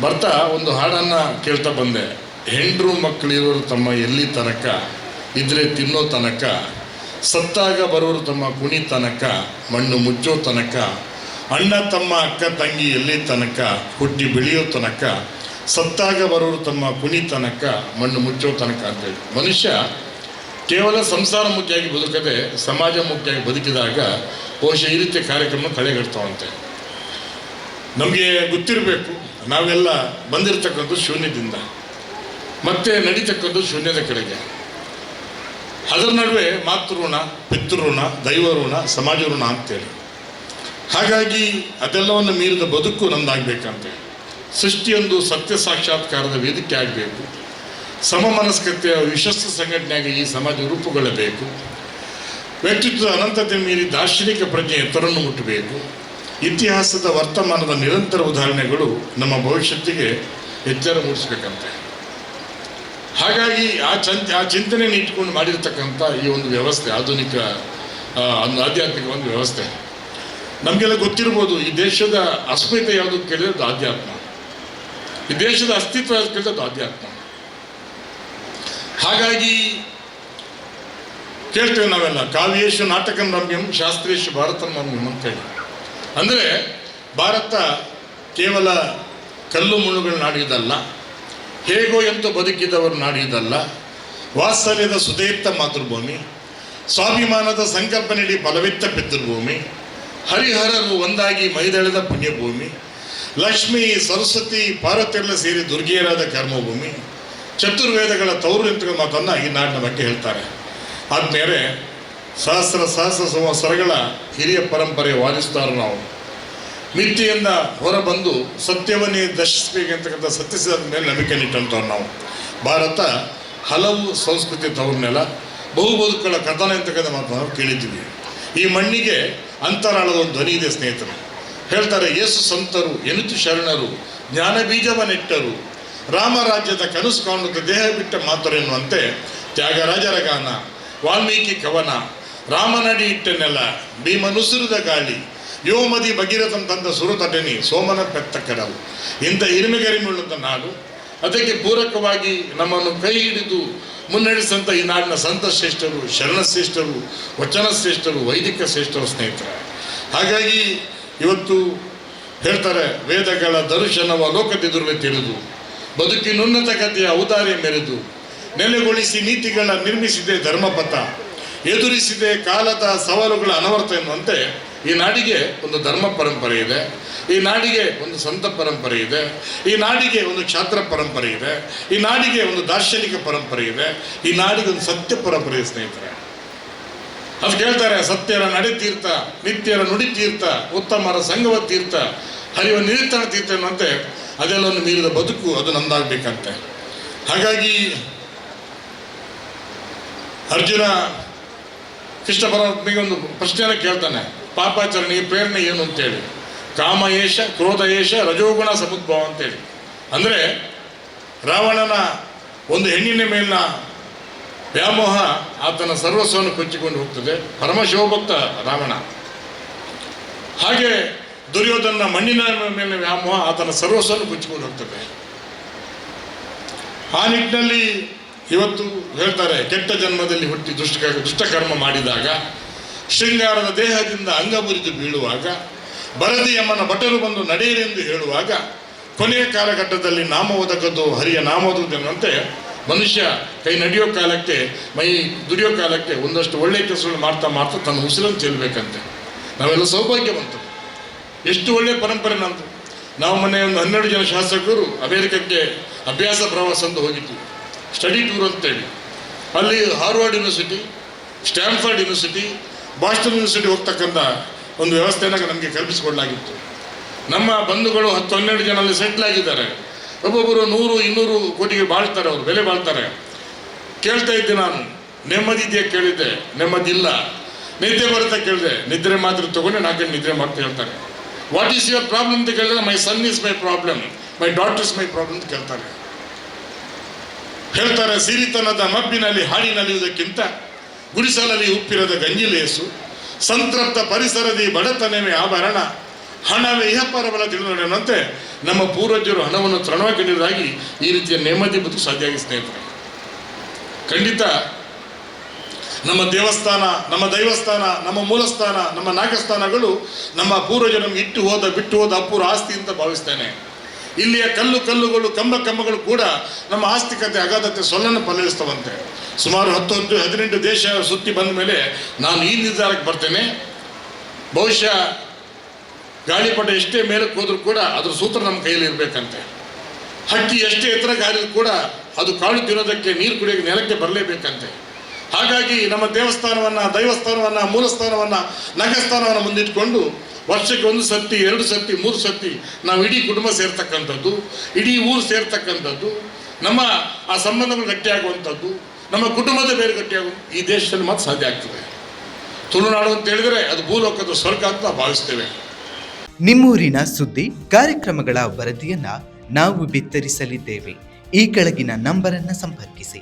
ಬರ್ತಾ ಒಂದು ಹಾಡನ್ನು ಕೇಳ್ತಾ ಬಂದೆ. ಹೆಂಡ್ರು ಮಕ್ಕಳಿರೋರು ತಮ್ಮ ಎಲ್ಲಿ ತನಕ, ಇದ್ರೆ ತಿನ್ನೋ ತನಕ, ಸತ್ತಾಗ ಬರೋರು ತಮ್ಮ ಕುಣಿ ತನಕ, ಮಣ್ಣು ಮುಚ್ಚೋ ತನಕ, ಅಣ್ಣ ತಮ್ಮ ಅಕ್ಕ ತಂಗಿ ಎಲ್ಲಿ ತನಕ, ಹುಟ್ಟಿ ಬೆಳೆಯೋ ತನಕ, ಸತ್ತಾಗ ಬರೋರು ತಮ್ಮ ಕುಣಿ ತನಕ, ಮಣ್ಣು ಮುಚ್ಚೋ ತನಕ ಅಂತೇಳಿ. ಮನುಷ್ಯ ಕೇವಲ ಸಂಸಾರ ಮುಖ್ಯವಾಗಿ ಬದುಕದೆ ಸಮಾಜ ಮುಖ್ಯವಾಗಿ ಬದುಕಿದಾಗ ಬಹುಶಃ ಈ ರೀತಿಯ ಕಾರ್ಯಕ್ರಮ ಕಳೆಗಟ್ತಾವಂತೆ. ನಮಗೆ ಗೊತ್ತಿರಬೇಕು, ನಾವೆಲ್ಲ ಬಂದಿರತಕ್ಕಂಥ ಶೂನ್ಯದಿಂದ ಮತ್ತೆ ನಡೀತಕ್ಕಂಥ ಶೂನ್ಯದ ಕಡೆಗೆ. ಅದರ ನಡುವೆ ಮಾತೃಋಣ, ಪಿತೃಋಣ, ದೈವಋಣ, ಸಮಾಜ ಋಣ ಅಂತೇಳಿ. ಹಾಗಾಗಿ ಅದೆಲ್ಲವನ್ನು ಮೀರಿದ ಬದುಕು ನಮ್ದಾಗಬೇಕಂತೆ. ಸೃಷ್ಟಿಯೊಂದು ಸತ್ಯ ಸಾಕ್ಷಾತ್ಕಾರದ ವೇದಿಕೆ ಆಗಬೇಕು. ಸಮಮನಸ್ಕತೆಯ ವಿಶ್ವಸ್ತ ಸಂಘಟನೆಯಾಗಿ ಈ ಸಮಾಜ ರೂಪುಗೊಳ್ಳಬೇಕು. ವ್ಯಕ್ತಿತ್ವದ ಅನಂತತೆ ಮೀರಿ ದಾರ್ಶನಿಕ ಪ್ರಜ್ಞೆ ಎತ್ತರನ್ನು ಮುಟ್ಟಬೇಕು. ಇತಿಹಾಸದ ವರ್ತಮಾನದ ನಿರಂತರ ಉದಾಹರಣೆಗಳು ನಮ್ಮ ಭವಿಷ್ಯತ್ತಿಗೆ ಎಚ್ಚರ ಮೂಡಿಸ್ಬೇಕಂತೆ. ಹಾಗಾಗಿ ಆ ಚಿಂತನೆಯನ್ನು ಇಟ್ಕೊಂಡು ಮಾಡಿರ್ತಕ್ಕಂಥ ಈ ಒಂದು ವ್ಯವಸ್ಥೆ, ಆಧುನಿಕ ಆಧ್ಯಾತ್ಮಿಕ ಒಂದು ವ್ಯವಸ್ಥೆ. ನಮಗೆಲ್ಲ ಗೊತ್ತಿರ್ಬೋದು, ಈ ದೇಶದ ಅಸ್ಮಿತೆ ಯಾವುದು ಕೇಳಿದ್ರೆ ಅದು ಆಧ್ಯಾತ್ಮ. ಈ ದೇಶದ ಅಸ್ತಿತ್ವ ಯಾವುದು ಕೇಳಿದ್ರೆ ಅದು ಆಧ್ಯಾತ್ಮ. ಹಾಗಾಗಿ ಕೇಳ್ತೇವೆ ನಾವೆಲ್ಲ, ಕಾವ್ಯೇಶು ನಾಟಕಂ ರಮ್ಯಂ ಶಾಸ್ತ್ರೇಶು ಭಾರತಂ ರಮ್ಯಂ ಅಂತೇಳಿ. ಅಂದರೆ ಭಾರತ ಕೇವಲ ಕಲ್ಲು ಮುಳ್ಳುಗಳ ನಾಡಿದಲ್ಲ, ಹೇಗೋ ಎಂತೋ ಬದುಕಿದವರು ನಾಡಿದಲ್ಲ, ವಾತ್ಸಲ್ಯದ ಸುದೇಪ್ತ ಮಾತೃಭೂಮಿ, ಸ್ವಾಭಿಮಾನದ ಸಂಕಲ್ಪ ನೀಡಿ ಫಲವಿತ್ತ ಪಿತೃಭೂಮಿ, ಹರಿಹರರು ಒಂದಾಗಿ ಮೈದಳೆದ ಪುಣ್ಯಭೂಮಿ, ಲಕ್ಷ್ಮೀ ಸರಸ್ವತಿ ಪಾರ್ವತಿಯೆಲ್ಲ ಸೇರಿ ದುರ್ಗಿಯರಾದ ಕರ್ಮಭೂಮಿ, ಚತುರ್ವೇದಗಳ ತವರು ನಿಂತ ಮಾತನ್ನು ಈ ನಾಡಿನ ಬಗ್ಗೆ ಹೇಳ್ತಾರೆ. ಆದ್ಮೇಲೆ ಸಹಸ್ರ ಸಂವತ್ಸರಗಳ ಹಿರಿಯ ಪರಂಪರೆ ವಾದಿಸ್ತಾರು ನಾವು. ಮಿಥ್ಯೆಯಿಂದ ಹೊರಬಂದು ಸತ್ಯವನ್ನೇ ದರ್ಶಿಸಬೇಕಂತಕ್ಕಂಥ ಸತ್ಯಸಿದ್ಧ ಮೇಲೆ ನಂಬಿಕೆ ಇಟ್ಟಂಥವ್ರು ನಾವು. ಭಾರತ ಹಲವು ಸಂಸ್ಕೃತಿ ತವರನ್ನೆಲ್ಲ ಬಹು ಬದುಕುಗಳ ಕಥನ ಅಂತಕ್ಕಂಥ ಮಾತನ್ನು ನಾವು ಕೇಳಿದ್ದೀವಿ. ಈ ಮಣ್ಣಿಗೆ ಅಂತರಾಳದ ಒಂದು ಧ್ವನಿ ಇದೆ ಸ್ನೇಹಿತರು. ಹೇಳ್ತಾರೆ, ಯೇಸು ಸಂತರು ಎನಿತು ಶರಣರು ಜ್ಞಾನ ಬೀಜವನ್ನಿಟ್ಟರು, ರಾಮರಾಜ್ಯದ ಕನಸು ಕಾಣುತ್ತ ದೇಹ ಬಿಟ್ಟ ಮಾತರು ಎನ್ನುವಂತೆ ತ್ಯಾಗರಾಜರ ಗಾನ, ವಾಲ್ಮೀಕಿ ಕವನ, ರಾಮನಡಿ ಇಟ್ಟನೆಲ್ಲ, ಭೀಮನುಸುರಿದ ಗಾಳಿ, ಯೋಮದಿ ಭಗೀರಥಂ ತಂದ ಸುರತಟನಿ, ಸೋಮನ ಪೆತ್ತ ಕಡಲು. ಇಂಥ ಹಿರಿಮೆಗರಿಮೆಯುಳ್ಳಂಥ ನಾಡು. ಅದಕ್ಕೆ ಪೂರಕವಾಗಿ ನಮ್ಮನ್ನು ಕೈ ಹಿಡಿದು ಮುನ್ನಡೆಸಂಥ ಈ ನಾಡಿನ ಸಂತ ಶ್ರೇಷ್ಠರು, ಶರಣಶ್ರೇಷ್ಠರು, ವಚನ ಶ್ರೇಷ್ಠರು, ವೈದಿಕ ಶ್ರೇಷ್ಠರು ಸ್ನೇಹಿತರೆ. ಹಾಗಾಗಿ ಇವತ್ತು ಹೇಳ್ತಾರೆ, ವೇದಗಳ ದರ್ಶನವ ಲೋಕದೆದುರುವೆ ತಿಳಿದು ಬದುಕಿನುನ್ನತ ಕಥೆಯ ಔದಾರ್ಯ ಮೆರೆದು ನೆಲೆಗೊಳಿಸಿ ನೀತಿಗಳ ನಿರ್ಮಿಸಿದೆ ಧರ್ಮಪಥ, ಎದುರಿಸಿದೆ ಕಾಲದ ಸವಾಲುಗಳ ಅನವರ್ತ ಎನ್ನುವಂತೆ ಈ ನಾಡಿಗೆ ಒಂದು ಧರ್ಮ ಪರಂಪರೆ ಇದೆ, ಈ ನಾಡಿಗೆ ಒಂದು ಸಂತ ಪರಂಪರೆ ಇದೆ, ಈ ನಾಡಿಗೆ ಒಂದು ಕ್ಷಾತ್ರ ಪರಂಪರೆ ಇದೆ, ಈ ನಾಡಿಗೆ ಒಂದು ದಾರ್ಶನಿಕ ಪರಂಪರೆ ಇದೆ, ಈ ನಾಡಿಗೆ ಒಂದು ಸತ್ಯ ಪರಂಪರೆ ಇದೆ ಸ್ನೇಹಿತರೆ. ಅದು ಕೇಳ್ತಾರೆ, ಸತ್ಯರ ನಡೆ ತೀರ್ಥ, ನಿತ್ಯರ ನುಡಿ ತೀರ್ಥ, ಉತ್ತಮರ ಸಂಗವ ತೀರ್ಥ, ಹರಿವ ನಿರಿತನ ತೀರ್ಥ ಎನ್ನುವಂತೆ ಅದೆಲ್ಲವನ್ನು ಮೀರಿದ ಬದುಕು ಅದು ನಮ್ದಾಗಬೇಕಂತೆ. ಹಾಗಾಗಿ ಅರ್ಜುನ ಕೃಷ್ಣ ಪರಮಾತ್ಮನಿಗೆ ಒಂದು ಪ್ರಶ್ನೆಯನ್ನು ಕೇಳ್ತಾನೆ, ಪಾಪಾಚರಣೆಗೆ ಪ್ರೇರಣೆ ಏನು ಅಂತೇಳಿ. ಕಾಮಯೇಷ, ಕ್ರೋಧಯೇಷ, ರಜೋಗುಣ ಸಮುದ್ಭವ ಅಂತೇಳಿ. ಅಂದರೆ ರಾವಣನ ಒಂದು ಹೆಣ್ಣಿನ ಮೇಲಿನ ವ್ಯಾಮೋಹ ಆತನ ಸರ್ವಸ್ವವನ್ನು ಕೊಚ್ಚಿಕೊಂಡು ಹೋಗ್ತದೆ, ಪರಮಶಿವಭಕ್ತ ರಾವಣ. ಹಾಗೆ ದುರ್ಯೋಧನ ಮಣ್ಣಿನ ಮೇಲಿನ ವ್ಯಾಮೋಹ ಆತನ ಸರ್ವಸ್ವವನ್ನು ಕೊಚ್ಚಿಕೊಂಡು ಹೋಗ್ತದೆ. ಆ ನಿಟ್ಟಿನಲ್ಲಿ ಇವತ್ತು ಹೇಳ್ತಾರೆ, ಕೆಟ್ಟ ಜನ್ಮದಲ್ಲಿ ಹುಟ್ಟಿ ದುಷ್ಟಕರ್ಮ ಮಾಡಿದಾಗ, ಶೃಂಗಾರದ ದೇಹದಿಂದ ಅಂಗ ಮುರಿದು ಬೀಳುವಾಗ, ಬರದಿ ಯಮ್ಮನ ಭಟರು ಬಂದು ನಡೆಯಲೆಂದು ಹೇಳುವಾಗ, ಕೊನೆಯ ಕಾಲಘಟ್ಟದಲ್ಲಿ ನಾಮ ಓದಕದ್ದು ಹರಿಯ ನಾಮ ಓದುವುದೆನ್ನುವಂತೆ ಮನುಷ್ಯ ಕೈ ನಡೆಯೋ ಕಾಲಕ್ಕೆ, ಮೈ ದುಡಿಯೋ ಕಾಲಕ್ಕೆ ಒಂದಷ್ಟು ಒಳ್ಳೆಯ ಕೆಲಸಗಳು ಮಾಡ್ತಾ ಮಾಡ್ತಾ ತನ್ನ ಉಸಿರನ್ನು ಚೆಲ್ಲಬೇಕಂತೆ. ನಾವೆಲ್ಲ ಸೌಭಾಗ್ಯವಂತರು. ಎಷ್ಟು ಒಳ್ಳೆಯ ಪರಂಪರೆ ನಮ್ಮದು. ನಾವು ಮೊನ್ನೆ ಒಂದು 12 ಜನ ಶಾಸಕರು ಅಮೇರಿಕಕ್ಕೆ ಅಭ್ಯಾಸ ಪ್ರವಾಸ ಅಂತ ಹೋಗಿದ್ವಿ, ಸ್ಟಡಿ ಟೂರ್ ಅಂತೇಳಿ. ಅಲ್ಲಿ Harvard university, Stanford university, Boston university ಹೋಗ್ತಕ್ಕಂಥ ಒಂದು ವ್ಯವಸ್ಥೆಯನ್ನು ನಮಗೆ ಕಲ್ಪಿಸಿಕೊಡಲಾಗಿತ್ತು. ನಮ್ಮ ಬಂಧುಗಳು 10-12 ಜನ ಅಲ್ಲಿ ಸೆಟ್ಲ್ ಆಗಿದ್ದಾರೆ. ಒಬ್ಬೊಬ್ಬರು 100-200 ಕೋಟಿಗೆ ಬಾಳ್ತಾರೆ, ಅವರು ಬೆಲೆ ಬಾಳ್ತಾರೆ. ಕೇಳ್ತಾ ಇದ್ದೆ ನಾನು, ನೆಮ್ಮದಿ ಇದೆಯಾ ಕೇಳಿದ್ದೆ, ನೆಮ್ಮದಿಲ್ಲ. ನಿದ್ದೆ ಬರುತ್ತೆ ಕೇಳಿದೆ, ನಿದ್ರೆ ಮಾತ್ರ ತೊಗೊಂಡು 4 ಗಂಟೆ ನಿದ್ರೆ ಮಾಡ್ತಾ ಹೇಳ್ತಾರೆ. ವಾಟ್ ಈಸ್ ಯುವರ್ ಪ್ರಾಬ್ಲಮ್ ಅಂತ ಕೇಳಿದ್ರೆ, my son is my problem, my daughter is my problem ಅಂತ ಕೇಳ್ತಾರೆ. ಹೇಳ್ತಾರೆ, ಸಿರಿತನದ ಮಬ್ಬಿನಲ್ಲಿ ಹಾಡಿ ನಲಿಯುವುದಕ್ಕಿಂತ ಗುಡಿಸಲಲ್ಲಿ ಉಪ್ಪಿರದ ಗಂಜಿಲೇಸು, ಸಂತೃಪ್ತ ಪರಿಸರದಿ ಬಡತನವೇ ಆಭರಣ, ಹಣವೇ ಇಹಪರಬಲ ತಿಳಿದು ನಡೆಯುವಂತೆ ನಮ್ಮ ಪೂರ್ವಜರು ಹಣವನ್ನು ತೃಣವಾಗಿರುವುದಾಗಿ ಈ ರೀತಿಯ ನೆಮ್ಮದಿ ಬದುಕು ಸಾಧ್ಯ ಆಗಿ ಸ್ನೇಹಿತರೆ. ಖಂಡಿತ ನಮ್ಮ ದೇವಸ್ಥಾನ, ನಮ್ಮ ದೈವಸ್ಥಾನ, ನಮ್ಮ ಮೂಲಸ್ಥಾನ, ನಮ್ಮ ನಾಗಸ್ಥಾನಗಳು ನಮ್ಮ ಪೂರ್ವಜರು ನಮ್ಗೆ ಬಿಟ್ಟು ಹೋದ ಅಪೂರ್ವ ಆಸ್ತಿ ಅಂತ ಭಾವಿಸ್ತೇನೆ. ಇಲ್ಲಿಯ ಕಲ್ಲುಗಳು ಕಂಬಗಳು ಕೂಡ ನಮ್ಮ ಆಸ್ತಿಕತೆ ಅಗಾಧತೆ ಸೊಲ್ಲನ್ನು ಫಲಿಸ್ತವಂತೆ. ಸುಮಾರು 18 ದೇಶ ಸುತ್ತಿ ಬಂದ ಮೇಲೆ ನಾನು ಈ ನಿರ್ಧಾರಕ್ಕೆ ಬರ್ತೇನೆ, ಬಹುಶಃ ಗಾಳಿಪಟ ಎಷ್ಟೇ ಮೇಲಕ್ಕೆ ಹೋದ್ರೂ ಕೂಡ ಅದ್ರ ಸೂತ್ರ ನಮ್ಮ ಕೈಯಲ್ಲಿ ಇರಬೇಕಂತೆ. ಹಕ್ಕಿ ಎಷ್ಟೇ ಎತ್ತರಕ್ಕೆ ಹಾರಿದ್ರು ಕೂಡ ಅದು ಕಾಳು ತಿನ್ನೋದಕ್ಕೆ, ನೀರು ಕುಡಿಯೋಕ್ಕೆ ನೆಲಕ್ಕೆ ಬರಲೇಬೇಕಂತೆ. ಹಾಗಾಗಿ ನಮ್ಮ ದೇವಸ್ಥಾನವನ್ನು, ದೈವಸ್ಥಾನವನ್ನು, ಮೂಲಸ್ಥಾನವನ್ನು, ನಗಸ್ಥಾನವನ್ನು ಮುಂದಿಟ್ಕೊಂಡು ವರ್ಷಕ್ಕೆ 1 ಸತಿ, 2 ಸತಿ, 3 ಸತಿ ನಾವು ಇಡೀ ಕುಟುಂಬ ಸೇರ್ತಕ್ಕಂಥದ್ದು, ಇಡೀ ಊರು ಸೇರ್ತಕ್ಕಂಥದ್ದು, ನಮ್ಮ ಆ ಸಂಬಂಧಗಳು ಗಟ್ಟಿಯಾಗುವಂಥದ್ದು, ನಮ್ಮ ಕುಟುಂಬದ ಬೇರೆ ಗಟ್ಟಿಯಾಗುವಂಥ ಈ ದೇಶದಲ್ಲಿ ಮಾತ್ರ ಸಾಧ್ಯ ಆಗ್ತದೆ. ತುಳುನಾಡು ಅಂತ ಹೇಳಿದರೆ ಅದು ಭೂಲೋಕದ ಸ್ವರ್ಗ ಅಂತ ಭಾವಿಸ್ತೇವೆ. ನಿಮ್ಮೂರಿನ ಸುದ್ದಿ ಕಾರ್ಯಕ್ರಮಗಳ ವರದಿಯನ್ನ ನಾವು ಬಿತ್ತರಿಸಲಿದ್ದೇವೆ. ಈ ಕೆಳಗಿನ ನಂಬರನ್ನು ಸಂಪರ್ಕಿಸಿ.